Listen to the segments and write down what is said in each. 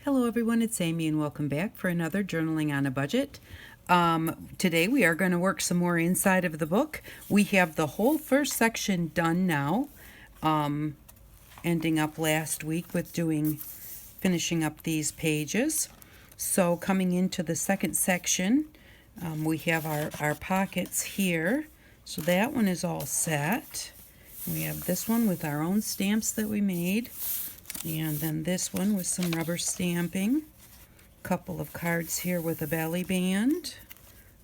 Hello everyone, it's Amy and welcome back for another Journaling on a Budget. Today we are going to work some more inside of the book. We have the whole first section done now, ending up last week with finishing up these pages. So coming into the second section, we have our pockets here. So that one is all set. We have this one with our own stamps that we made. And then this one with some rubber stamping. A couple of cards here with a belly band.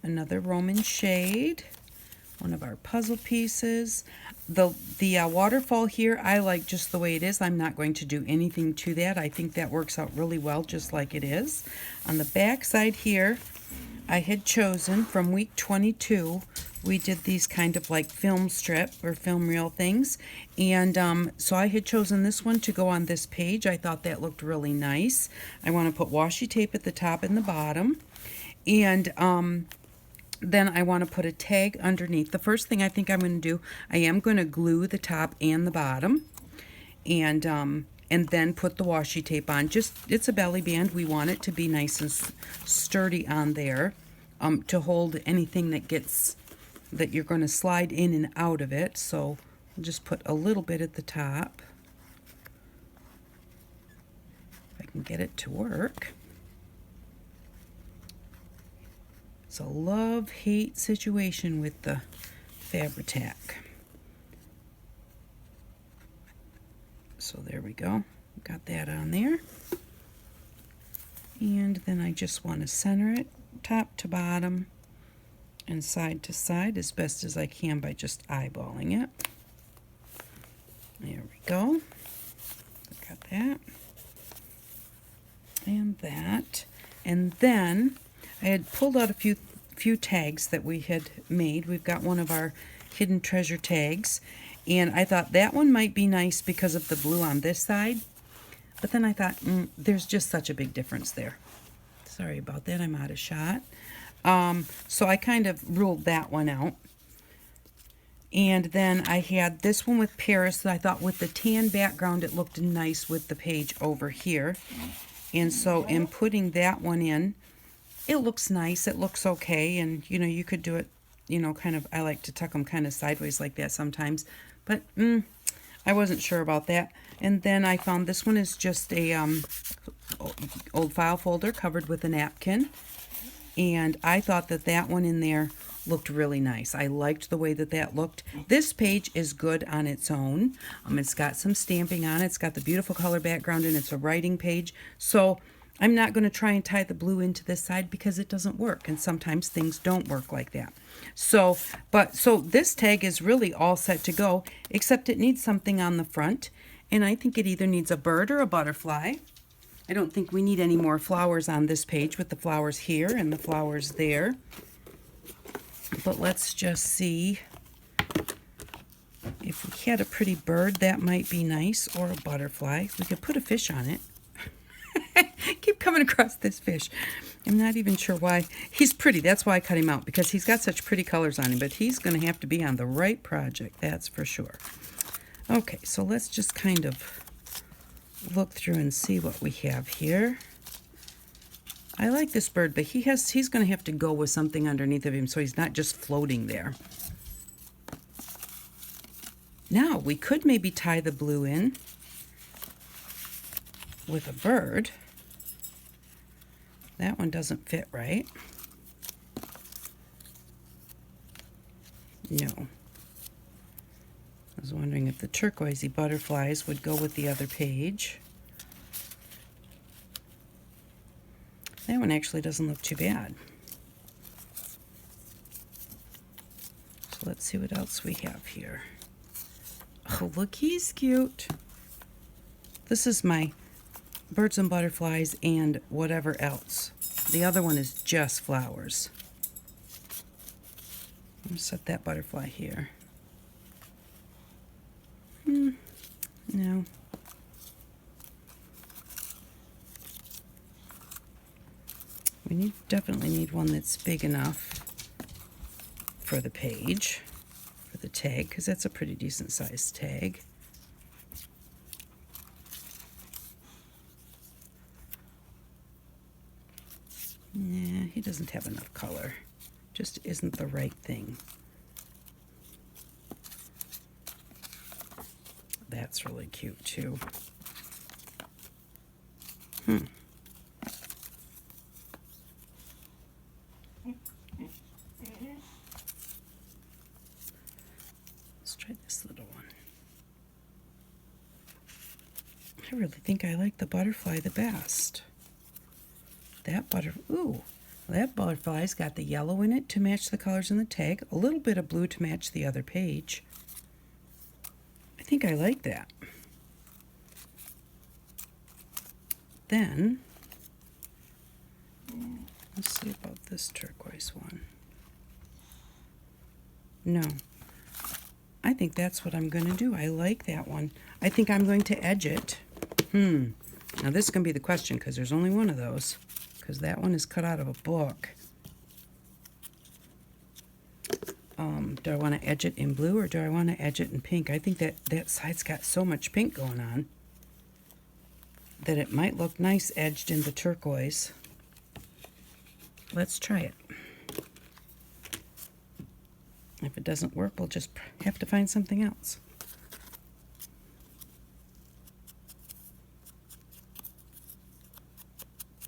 Another Roman shade. One of our puzzle pieces. The waterfall here, I like just the way it is. I'm not going to do anything to that. I think that works out really well just like it is. On the back side here, I had chosen from week 22, we did these kind of like film strip or film reel things. And so I had chosen this one to go on this page. I thought that looked really nice. I want to put washi tape at the top and the bottom. And then I want to put a tag underneath. The first thing I think I'm going to do, I am going to glue the top and the bottom. And then put the washi tape on. It's a belly band. We want it to be nice and sturdy on there to hold anything that you're going to slide in and out of it. So I'll just put a little bit at the top. If I can get it to work. It's a love-hate situation with the Fabri-Tac. So there we go. Got that on there. And then I just want to center it top to bottom and side to side as best as I can by just eyeballing it. There we go. Got that. And that. And then I had pulled out a few tags that we had made. We've got one of our hidden treasure tags. And I thought that one might be nice because of the blue on this side. But then I thought, there's just such a big difference there. Sorry about that, I'm out of shot. So I kind of ruled that one out. And then I had this one with Paris that I thought with the tan background it looked nice with the page over here. And so in putting that one in, it looks nice, it looks okay. And you could do it, kind of, I like to tuck them kind of sideways like that sometimes. But I wasn't sure about that. And then I found this one is just a old file folder covered with a napkin. And I thought that one in there looked really nice. I liked the way that looked. This page is good on its own. It's got some stamping on it. It's got the beautiful color background and it's a writing page. So I'm not going to try and tie the blue into this side because it doesn't work. And sometimes things don't work like that. So this tag is really all set to go, except it needs something on the front. And I think it either needs a bird or a butterfly. I don't think we need any more flowers on this page with the flowers here and the flowers there. But let's just see. If we had a pretty bird, that might be nice, or a butterfly. We could put a fish on it. Keep coming across this fish. I'm not even sure why. He's pretty. That's why I cut him out, because he's got such pretty colors on him. But he's going to have to be on the right project, that's for sure. Okay, so let's just kind of look through and see what we have here. I like this bird, but he's going to have to go with something underneath of him so he's not just floating there. Now, we could maybe tie the blue in with a bird. That one doesn't fit right. No. I was wondering if the turquoisey butterflies would go with the other page. That one actually doesn't look too bad. So let's see what else we have here. Oh, look, he's cute. This is my birds and butterflies and whatever else. The other one is just flowers. I'm going to set that butterfly here. No. We definitely need one that's big enough for the page, for the tag, because that's a pretty decent sized tag. he doesn't have enough color. Just isn't the right thing. That's really cute too. Let's try this little one. I really think I like the butterfly the best. That butterfly's got the yellow in it to match the colors in the tag, a little bit of blue to match the other page. I think I like that. Then, let's see about this turquoise one. No, I think that's what I'm going to do. I like that one. I think I'm going to edge it. Now this is going to be the question because there's only one of those, because that one is cut out of a book. Do I want to edge it in blue or do I want to edge it in pink? I think that side's got so much pink going on that it might look nice edged in the turquoise. Let's try it. If it doesn't work, we'll just have to find something else.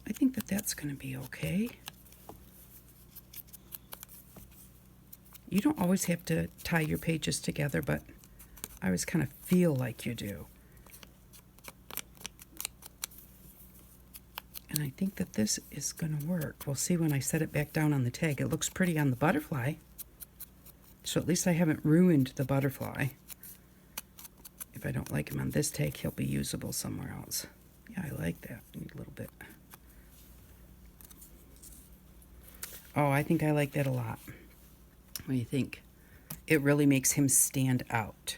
I think that's going to be okay. You don't always have to tie your pages together, but I always kind of feel like you do. And I think that this is going to work. We'll see when I set it back down on the tag. It looks pretty on the butterfly. So at least I haven't ruined the butterfly. If I don't like him on this tag, he'll be usable somewhere else. Yeah, I like that. Need a little bit. Oh, I think I like that a lot. What do you think? It really makes him stand out.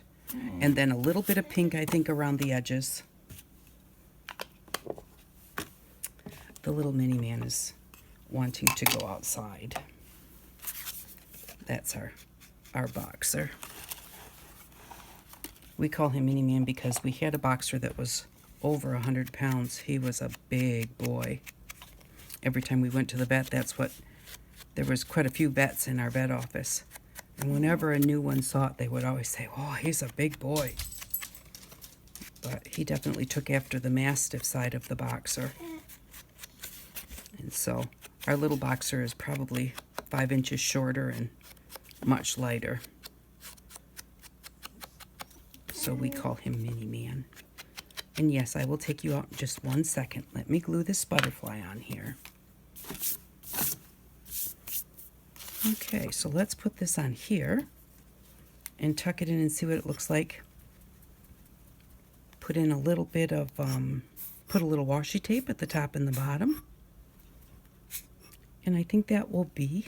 And then a little bit of pink, I think, around the edges. The little mini man is wanting to go outside. That's our boxer. We call him Mini Man because we had a boxer that was over 100 pounds. He was a big boy. Every time we went to the vet, there was quite a few vets in our vet office. And whenever a new one saw it, they would always say, oh, he's a big boy. But he definitely took after the Mastiff side of the boxer. And so our little boxer is probably 5 inches shorter and much lighter. So we call him Mini Man. And yes, I will take you out in just 1 second. Let me glue this butterfly on here. Okay, so let's put this on here and tuck it in and see what it looks like. Put in a little bit of, put a little washi tape at the top and the bottom. And I think that will be,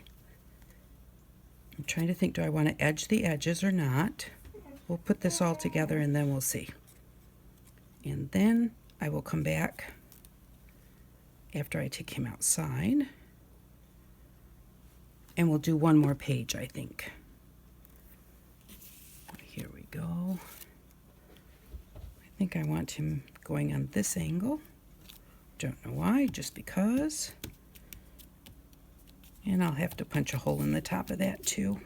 I'm trying to think, do I want to edge the edges or not? We'll put this all together and then we'll see. And then I will come back after I take him outside. And we'll do one more page, I think. Here we go. I think I want him going on this angle. Don't know why, just because. And I'll have to punch a hole in the top of that too.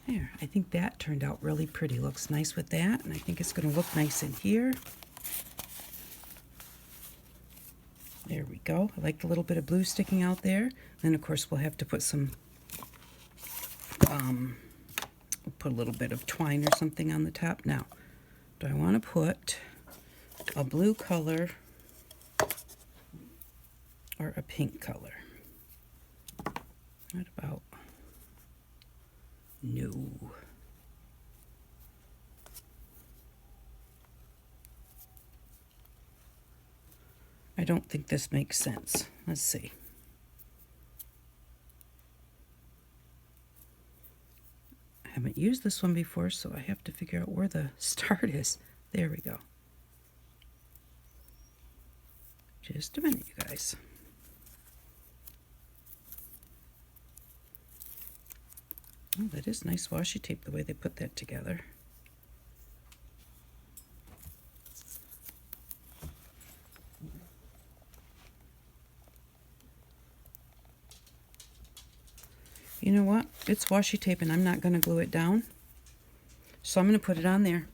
There, I think that turned out really pretty. Looks nice with that, and I think it's going to look nice in here. There we go. I like the little bit of blue sticking out there. Then, of course, we'll have to put some, we'll put a little bit of twine or something on the top. Now, do I want to put a blue color or a pink color? What about... No. I don't think this makes sense. Let's see. I haven't used this one before, so I have to figure out where the start is. There we go. Just a minute, you guys. Oh, that is nice washi tape, the way they put that together. you know what? It's washi tape and I'm not going to glue it down. So I'm going to put it on there.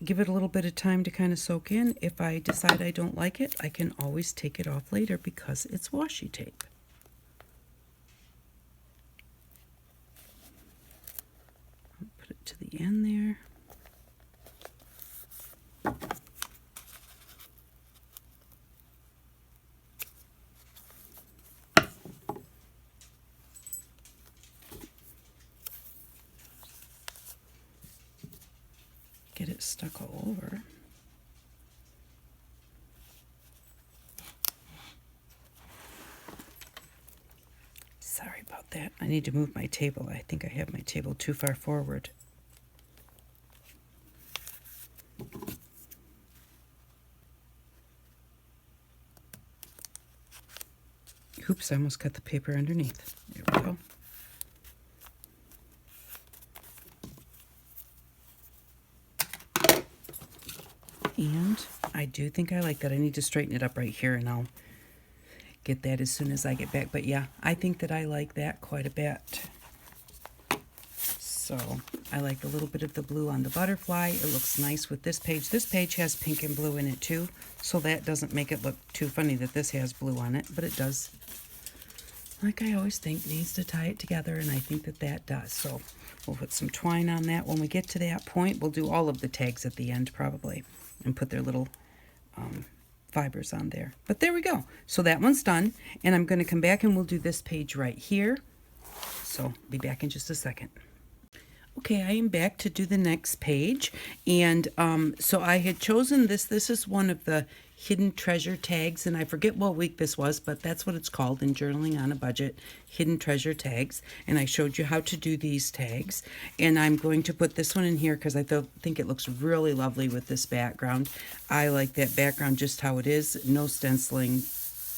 Give it a little bit of time to kind of soak in. If I decide I don't like it, I can always take it off later because it's washi tape. Put it to the end there. Get it stuck all over. Sorry about that. I need to move my table. I think I have my table too far forward. Oops, I almost cut the paper underneath. There we go. And I do think I like that. I need to straighten it up right here, and I'll get that as soon as I get back. But yeah, I think that I like that quite a bit. So I like a little bit of the blue on the butterfly. It looks nice with this page. This page has pink and blue in it too, so that doesn't make it look too funny that this has blue on it, but it does. Like I always think, needs to tie it together, and I think that that does. So we'll put some twine on that. When we get to that point, we'll do all of the tags at the end probably, and put their little fibers on there. But there we go. So that one's done, and I'm going to come back and we'll do this page right here. So be back in just a second. Okay, I am back to do the next page, and so I had chosen this. This is one of the hidden treasure tags, and I forget what week this was, but that's what it's called in Journaling on a Budget, hidden treasure tags. And I showed you how to do these tags, and I'm going to put this one in here because I think it looks really lovely with this background. I like that background just how it is, no stenciling.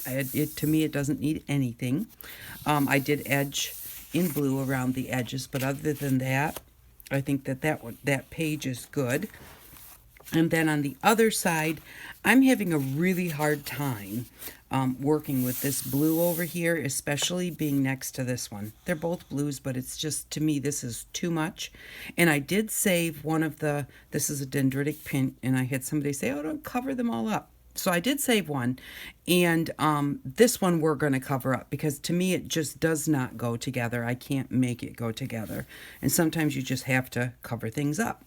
To me, it doesn't need anything. I did edge in blue around the edges, but other than that, I think that page is good. And then on the other side, I'm having a really hard time working with this blue over here, especially being next to this one. They're both blues, but it's just, to me, this is too much. And I did save one of this is a dendritic pin, and I had somebody say, oh, don't cover them all up. So I did save one, and this one we're going to cover up because to me it just does not go together. I can't make it go together, and sometimes you just have to cover things up.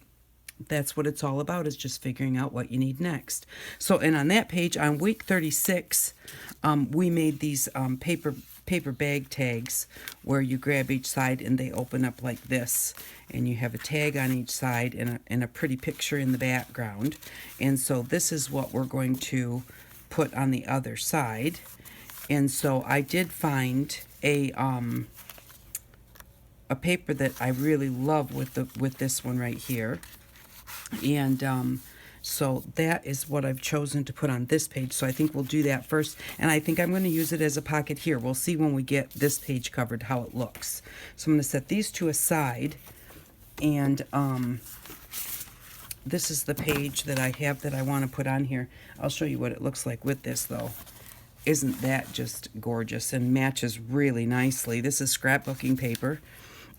That's what it's all about, is just figuring out what you need next. So, and on that page, on week 36, we made these paper bag tags where you grab each side and they open up like this, and you have a tag on each side and a pretty picture in the background. And so this is what we're going to put on the other side. And so I did find a paper that I really love with this one right here. And so that is what I've chosen to put on this page. So I think we'll do that first. And I think I'm going to use it as a pocket here. We'll see when we get this page covered how it looks. So I'm going to set these two aside. And this is the page that I have that I want to put on here. I'll show you what it looks like with this, though. Isn't that just gorgeous and matches really nicely? This is scrapbooking paper.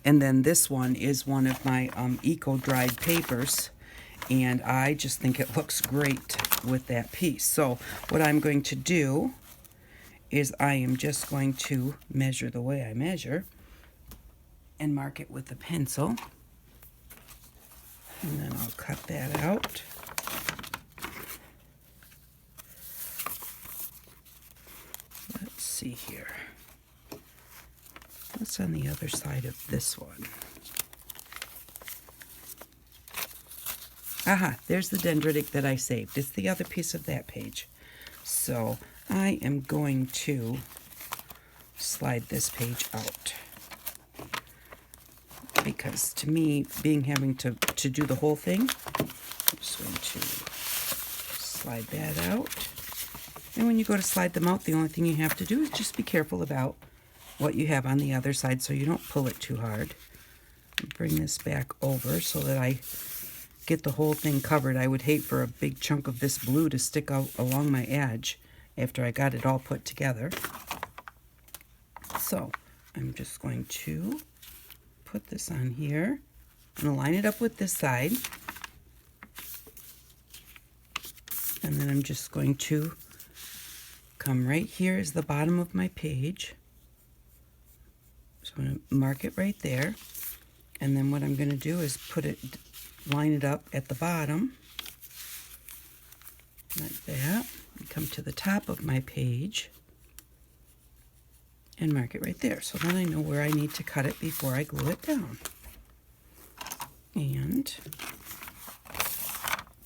And then this one is one of my eco-dried papers. And I just think it looks great with that piece. So what I'm going to do is I am just going to measure the way I measure and mark it with a pencil. And then I'll cut that out. Let's see here. What's on the other side of this one? Aha, there's the dendritic that I saved. It's the other piece of that page. So I am going to slide this page out. Because to me, having to do the whole thing, I'm just going to slide that out. And when you go to slide them out, the only thing you have to do is just be careful about what you have on the other side so you don't pull it too hard. Bring this back over so that I get the whole thing covered. I would hate for a big chunk of this blue to stick out along my edge after I got it all put together. So I'm just going to put this on here. I'm going to line it up with this side. And then I'm just going to come right here is the bottom of my page. So I'm going to mark it right there. And then what I'm going to do is line it up at the bottom, like that. And come to the top of my page and mark it right there. So then I know where I need to cut it before I glue it down. And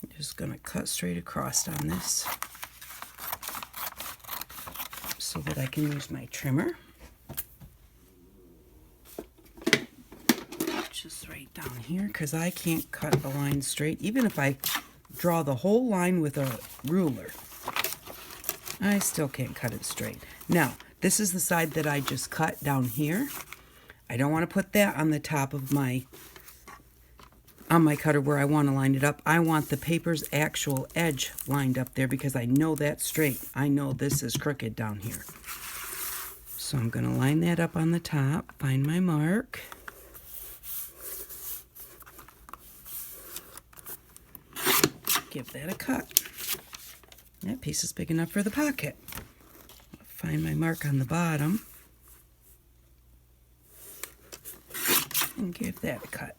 I'm just going to cut straight across on this so that I can use my trimmer. Just right down here, because I can't cut the line straight. Even if I draw the whole line with a ruler, I still can't cut it straight. Now, this is the side that I just cut down here. I don't want to put that on the top of my cutter where I want to line it up. I want the paper's actual edge lined up there because I know that's straight. I know this is crooked down here. So I'm going to line that up on the top, find my mark. Give that a cut. That piece is big enough for the pocket. Find my mark on the bottom and give that a cut.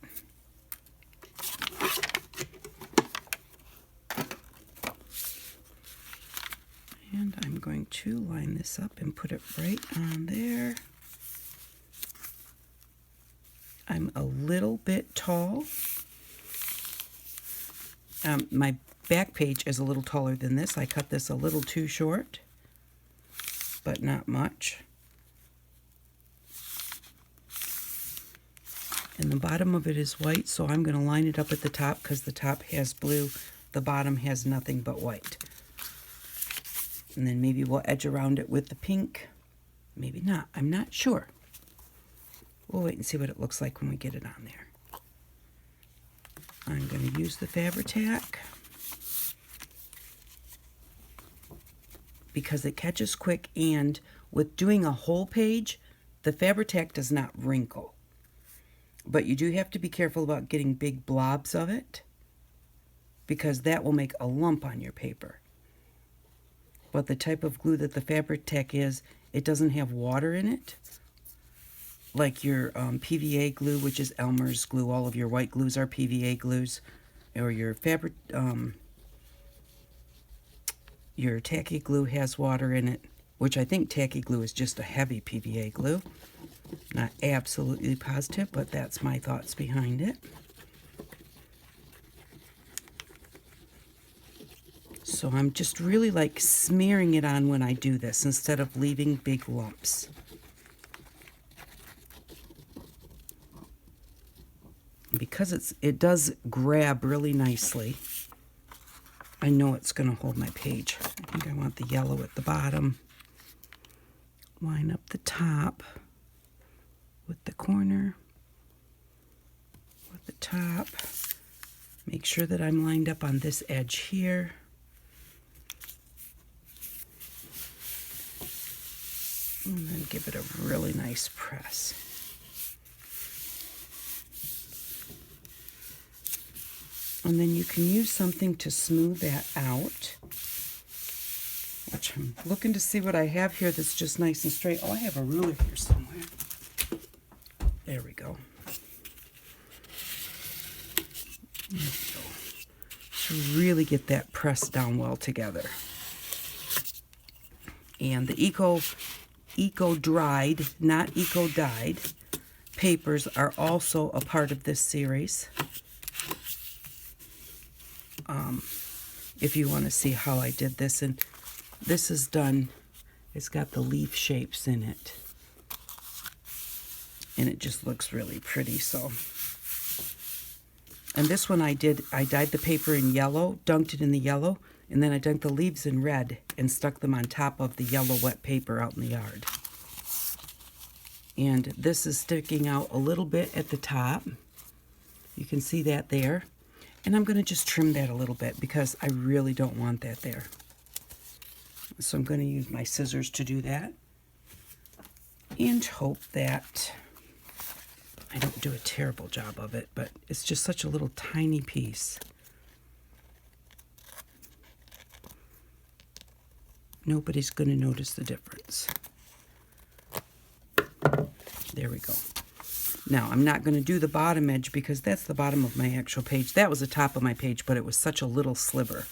And I'm going to line this up and put it right on there. I'm a little bit tall. My back page is a little taller than this. I cut this a little too short, but not much. And the bottom of it is white, so I'm going to line it up at the top because the top has blue, the bottom has nothing but white. And then maybe we'll edge around it with the pink. Maybe not. I'm not sure. We'll wait and see what it looks like when we get it on there. I'm going to use the Fabri-Tac because it catches quick, and with doing a whole page, the Fabri-Tac does not wrinkle. But you do have to be careful about getting big blobs of it because that will make a lump on your paper. But the type of glue that the Fabri-Tac is, it doesn't have water in it. Like your PVA glue, which is Elmer's glue. All of your white glues are PVA glues. Or your your tacky glue has water in it, which I think tacky glue is just a heavy PVA glue. Not absolutely positive, but that's my thoughts behind it. So I'm just really like smearing it on when I do this instead of leaving big lumps. Because it does grab really nicely, I know it's going to hold my page. I think I want the yellow at the bottom. Line up the top with the corner, with the top. Make sure that I'm lined up on this edge here. And then give it a really nice press. And then you can use something to smooth that out, which I'm looking to see what I have here that's just nice and straight. Oh, I have a ruler here somewhere. There we go. There we go. To really get that pressed down well together. And the eco-dried, not eco-dyed, papers are also a part of this series. If you want to see how I did this, and this is done, it's got the leaf shapes in it, and it just looks really pretty. So, and this one I dyed the paper in yellow, dunked it in the yellow, and then I dunked the leaves in red and stuck them on top of the yellow wet paper out in the yard. And this is sticking out a little bit at the top. You can see that there. And I'm going to just trim that a little bit because I really don't want that there. So I'm going to use my scissors to do that. and hope that I don't do a terrible job of it, but it's just such a little tiny piece. Nobody's going to notice the difference. There we go. Now, I'm not going to do the bottom edge because that's the bottom of my actual page. That was the top of my page, but it was such a little sliver.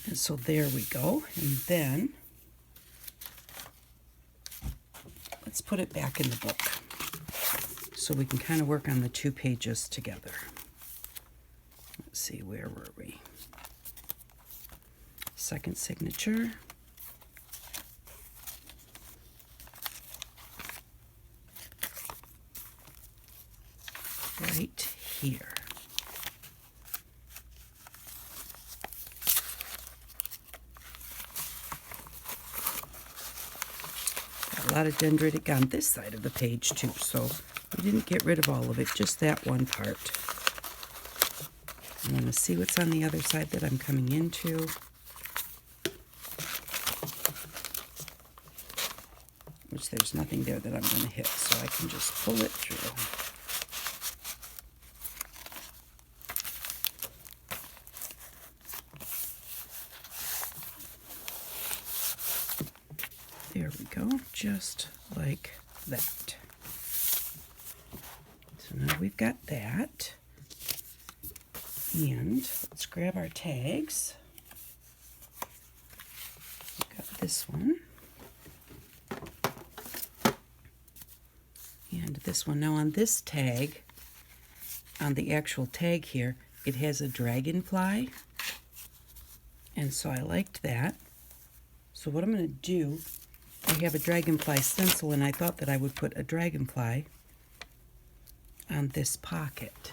And so there we go. And then let's put it back in the book so we can kind of work on the two pages together. Let's see, where were we? Second signature. Right here. Got a lot of dendritic on this side of the page too, so we didn't get rid of all of it, just that one part. I'm going to see what's on the other side that I'm coming into. Which there's nothing there that I'm going to hit, so I can just pull it through. There we go, just like that. So now we've got that. And let's grab our tags. We've got this one. And this one. Now on this tag, on the actual tag here, it has a dragonfly. And so I liked that. So what I'm going to do, I have a dragonfly stencil, and I thought that I would put a dragonfly on this pocket.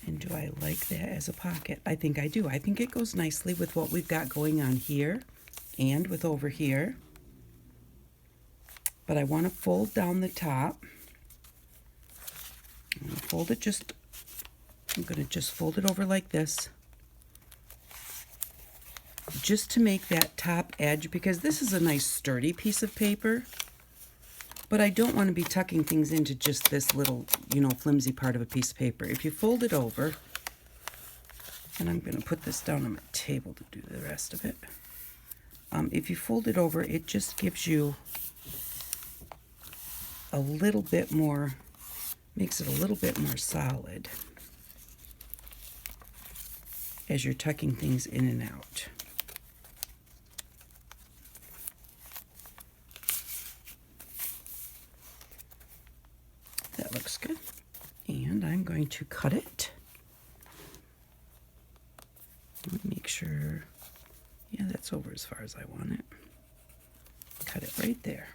And do I like that as a pocket? I think I do. I think it goes nicely with what we've got going on here and with over here. But I want to fold down the top. I'm going to fold it I'm going to just fold it over like this. Just to make that top edge, because this is a nice sturdy piece of paper. But I don't want to be tucking things into just this little, flimsy part of a piece of paper. If you fold it over, and I'm going to put this down on my table to do the rest of it. If you fold it over, it just gives you a little bit more, makes it a little bit more solid as you're tucking things in and out. That looks good. And I'm going to cut it. Let me make sure, yeah, that's over as far as I want it. Cut it right there.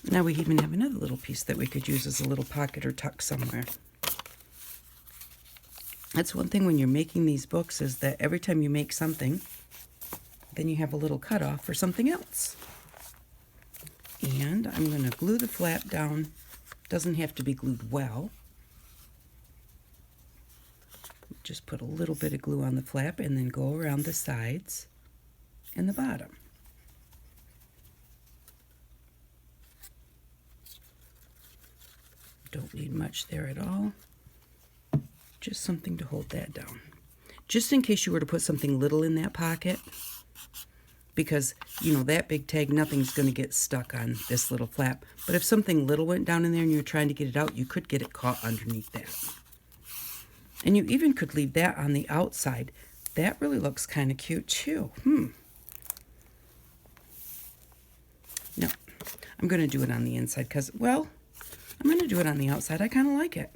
Now we even have another little piece that we could use as a little pocket or tuck somewhere. That's one thing when you're making these books, is that every time you make something, then you have a little cutoff for something else. And I'm going to glue the flap down. Doesn't have to be glued well. Just put a little bit of glue on the flap and then go around the sides and the bottom. Don't need much there at all. Just something to hold that down. Just in case you were to put something little in that pocket, because, that big tag, nothing's going to get stuck on this little flap. But if something little went down in there and you were trying to get it out, you could get it caught underneath that. And you even could leave that on the outside. That really looks kind of cute too. No, I'm going to do it on the inside because, well, I'm going to do it on the outside. I kind of like it.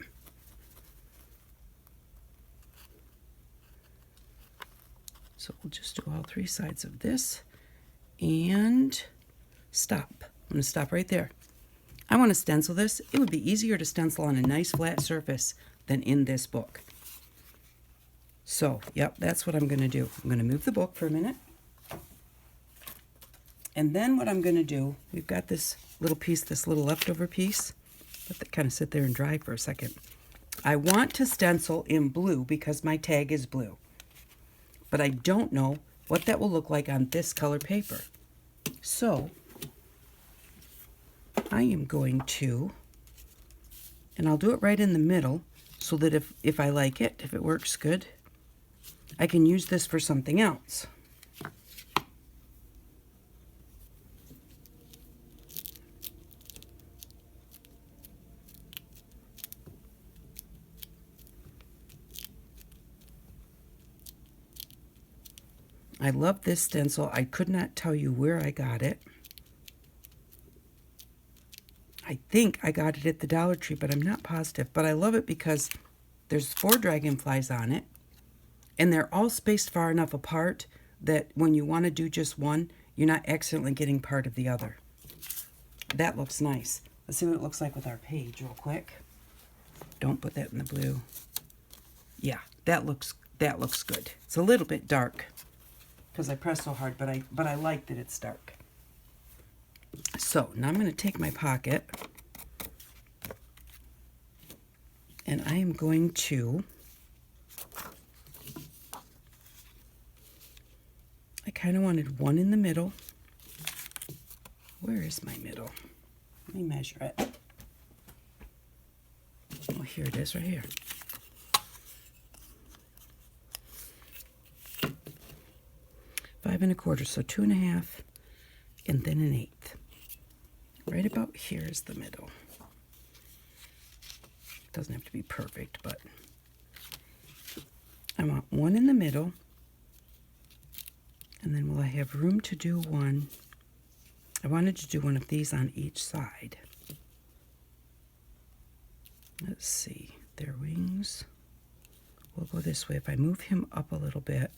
So we'll just do all three sides of this and stop. I'm going to stop right there. I want to stencil this. It would be easier to stencil on a nice flat surface than in this book. So, yep, that's what I'm going to do. I'm going to move the book for a minute. And then what I'm going to do, we've got this little piece, this little leftover piece. Let that kind of sit there and dry for a second. I want to stencil in blue because my tag is blue. But I don't know what that will look like on this color paper. So I am going to, and I'll do it right in the middle so that if I like it, if it works good, I can use this for something else. I love this stencil. I could not tell you where I got it. I think I got it at the Dollar Tree, but I'm not positive. But I love it because there's 4 dragonflies on it, and they're all spaced far enough apart that when you want to do just one, you're not accidentally getting part of the other. That looks nice. Let's see what it looks like with our page real quick. Don't put that in the blue. Yeah, that looks good. It's a little bit dark because I press so hard, but I like that it's dark. So now I'm going to take my pocket and I am going to, I kind of wanted one in the middle. Where is my middle? Let me measure it. Oh, here it is, right here. Five and a quarter, so 2 1/2, and then 1/8. Right about here is the middle. Doesn't have to be perfect, but I want one in the middle, and then will I have room to do one? I wanted to do one of these on each side. Let's see, their wings. We'll go this way. If I move him up a little bit,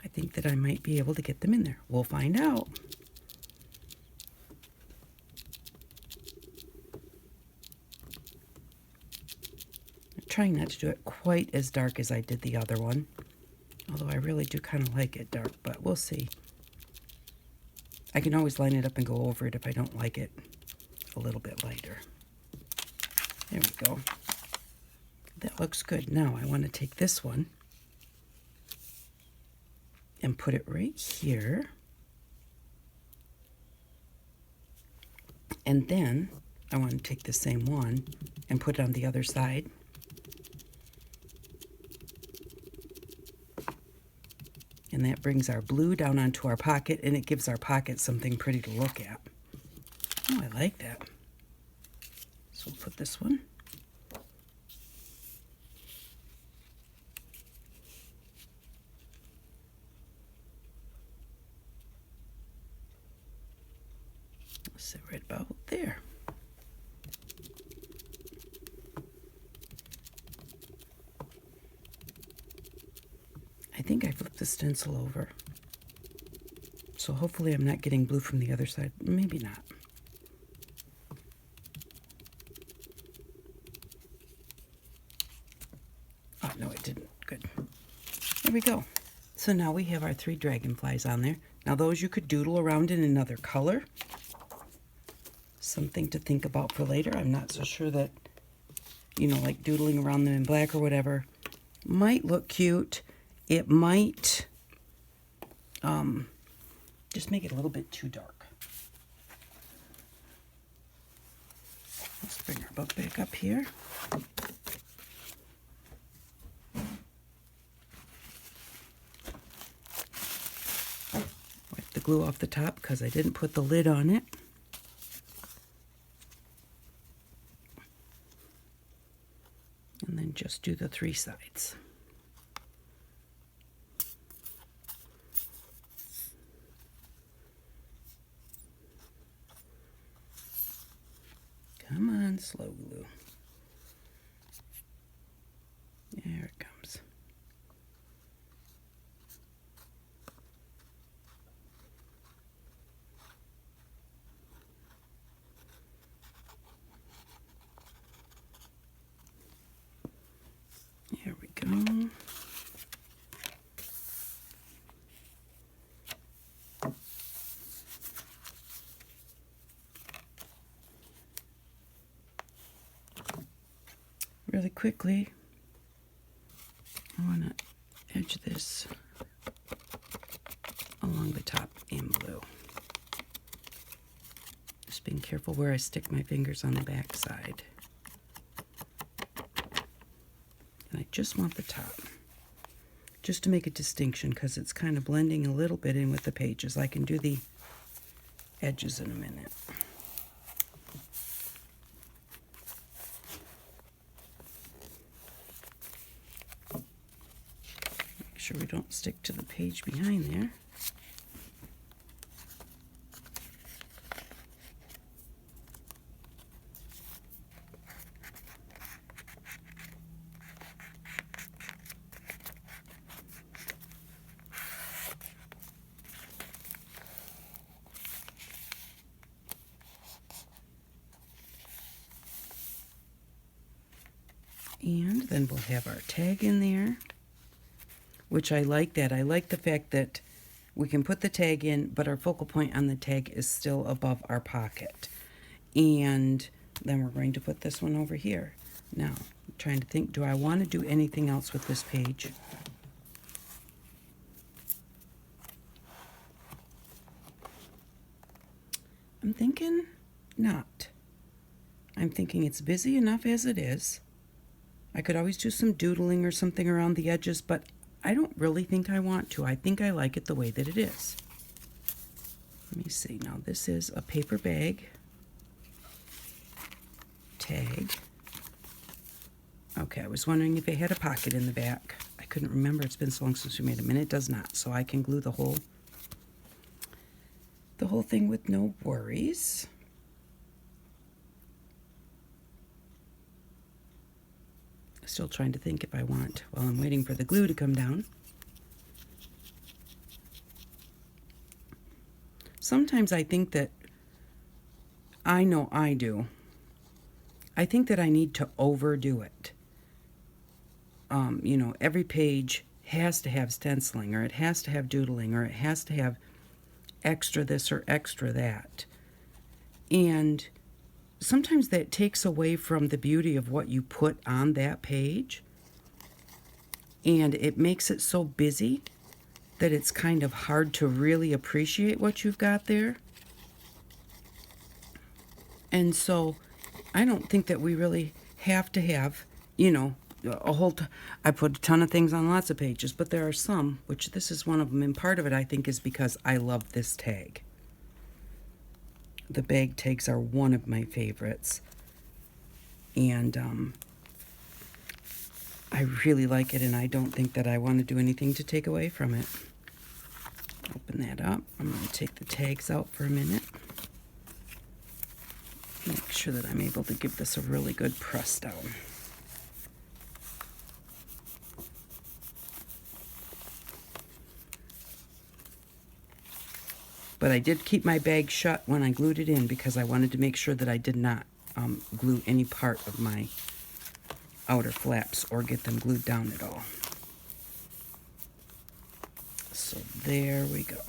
I think that I might be able to get them in there. We'll find out. I'm trying not to do it quite as dark as I did the other one, although I really do kind of like it dark, but we'll see. I can always line it up and go over it if I don't like it a little bit lighter. There we go. That looks good. Now I want to take this one and put it right here. And then I want to take the same one and put it on the other side. And that brings our blue down onto our pocket, and it gives our pocket something pretty to look at. Oh, I like that. So we'll put this one. Sit right about there. I think I flipped the stencil over. So hopefully I'm not getting blue from the other side. Maybe not. Oh, no, it didn't. Good. There we go. So now we have our 3 dragonflies on there. Now those you could doodle around in another color. Something to think about for later. I'm not so sure that, you know, like doodling around them in black or whatever might look cute. It might just make it a little bit too dark. Let's bring our book back up here. Wipe the glue off the top because I didn't put the lid on it. And then just do the 3 sides. Come on, slow glue. There it comes. There we go. really quickly, I want to edge this along the top in blue. Just being careful where I stick my fingers on the back side. And I just want the top, just to make a distinction, because it's kind of blending a little bit in with the pages. I can do the edges in a minute. Make sure we don't stick to the page behind there. And then we'll have our tag in there, which I like that. I like the fact that we can put the tag in, but our focal point on the tag is still above our pocket. And then we're going to put this one over here. Now, I'm trying to think, do I want to do anything else with this page? I'm thinking not. I'm thinking it's busy enough as it is. I could always do some doodling or something around the edges, but I don't really think I want to. I think I like it the way that it is. Let me see. Now this is a paper bag tag. Okay, I was wondering if it had a pocket in the back. I couldn't remember. It's been so long since we made them, and it does not. So I can glue the whole thing with no worries. Still trying to think if I want, while I'm waiting for the glue to come down. Sometimes I think that, I know I do, I think that I need to overdo it. You know, every page has to have stenciling, or it has to have doodling, or it has to have extra this or extra that. And sometimes that takes away from the beauty of what you put on that page, and it makes it so busy that it's kind of hard to really appreciate what you've got there. And so I don't think that we really have to have, you know, I put a ton of things on lots of pages, but there are some, which this is one of them, and part of it I think is because I love this tag. The bag tags are one of my favorites, and I really like it, and I don't think that I want to do anything to take away from it. Open that up. I'm going to take the tags out for a minute. Make sure that I'm able to give this a really good press down. But I did keep my bag shut when I glued it in because I wanted to make sure that I did not glue any part of my outer flaps or get them glued down at all. So there we go.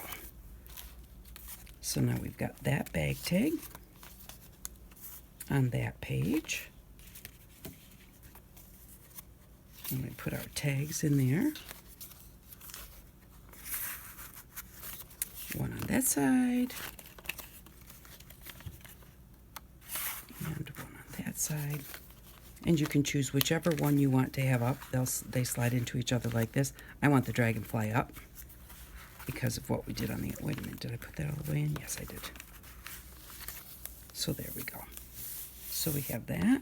So now we've got that bag tag on that page. And we put our tags in there. One on that side, and one on that side. And you can choose whichever one you want to have up. They slide into each other like this. I want the dragonfly up because of what we did on the, wait a minute, did I put that all the way in? Yes, I did. So there we go. So we have that,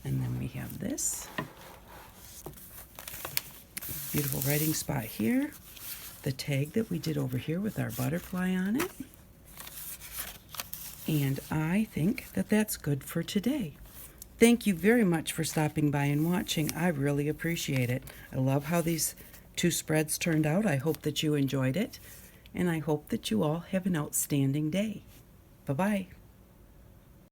and then we have this beautiful writing spot here. The tag that we did over here with our butterfly on it. And I think that that's good for today. Thank you very much for stopping by and watching. I really appreciate it. I love how these two spreads turned out. I hope that you enjoyed it. And I hope that you all have an outstanding day. Bye-bye.